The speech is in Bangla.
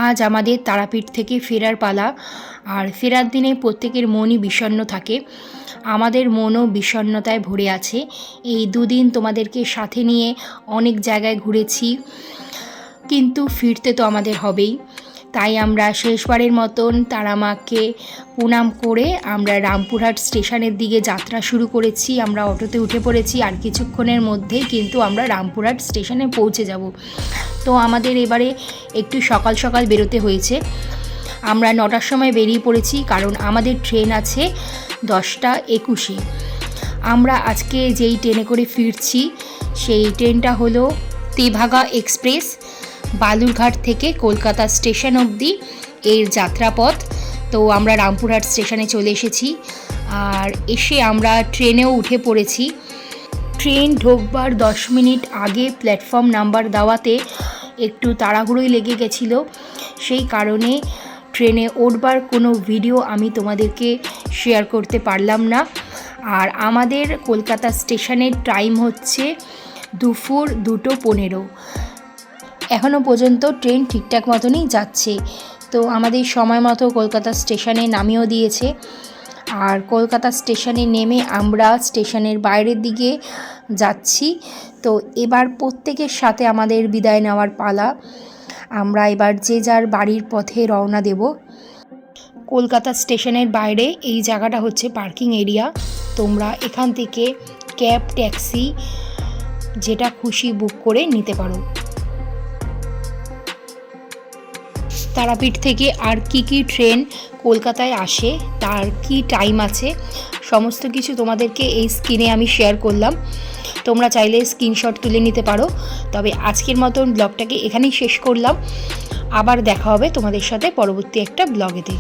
আজ আমাদের তারাপীঠ থেকে ফেরার পালা। আর ফেরার দিনে প্রত্যেকের মনই বিষণ্ণ থাকে, আমাদের মনও বিষণ্ণতায় ভরে আছে। এই দুদিন তোমাদেরকে সাথে নিয়ে অনেক জায়গায় ঘুরেছি, কিন্তু ফিরতে তো আমাদের হবেই। তাই আমরা শেষবারের মতন তারামাকে প্রণাম করে আমরা রামপুরহাট স্টেশনের দিকে যাত্রা শুরু করেছি। আমরা অটোতে উঠে পড়েছি, আর কিছুক্ষণের মধ্যেই কিন্তু আমরা রামপুরহাট স্টেশনে পৌঁছে যাব। তো আমাদের এবারে একটু সকাল সকাল বেরোতে হয়েছে। আমরা 9টার সময় বেরিয়ে পড়েছি, কারণ আমাদের ট্রেন আছে 10টা 21-এ। আমরা আজকে যেই ট্রেনে করে ফিরছি সেই ট্রেনটা হলো তেভাগা এক্সপ্রেস। বালুরঘাট থেকে কলকাতা স্টেশন অবধি এর যাত্রাপথ। তো আমরা রামপুরহাট স্টেশনে চলে এসেছি, আর এসে আমরা ট্রেনেও উঠে পড়েছি। ট্রেন ঢোকবার 10 মিনিট আগে প্ল্যাটফর্ম নাম্বার দেওয়াতে একটু তাড়াহুড়োই লেগে গেছিলো, সেই কারণে ট্রেনে উঠবার কোনো ভিডিও আমি তোমাদেরকে শেয়ার করতে পারলাম না। আর আমাদের কলকাতা স্টেশনের টাইম হচ্ছে দুপুর 2:15। এখনও পর্যন্ত ট্রেন ঠিকঠাক মতনই যাচ্ছে। তো আমাদের সময় মতো কলকাতা স্টেশনে নামিয়েও দিয়েছে। আর কলকাতা স্টেশনে নেমে আমরা স্টেশনের বাইরের দিকে যাচ্ছি। তো এবার প্রত্যেকের সাথে আমাদের বিদায় নেওয়ার পালা। আমরা এবার যে যার বাড়ির পথে রওনা দেব। কলকাতা স্টেশনের বাইরে এই জায়গাটা হচ্ছে পার্কিং এরিয়া। তোমরা এখান থেকে ক্যাব, ট্যাক্সি যেটা খুশি বুক করে নিতে পারো। তারাপীঠ থেকে আর কি ট্রেন কলকাতায় আসে, তার কি টাইম আছে, সমস্ত কিছু তোমাদেরকে এই স্ক্রিনে আমি শেয়ার করলাম। তোমরা চাইলে স্ক্রিনশট তুলে নিতে পারো। তবে আজকের মতন ব্লগটাকে এখানেই শেষ করলাম। আবার দেখা হবে তোমাদের সাথে পরবর্তী একটা ব্লগেতে।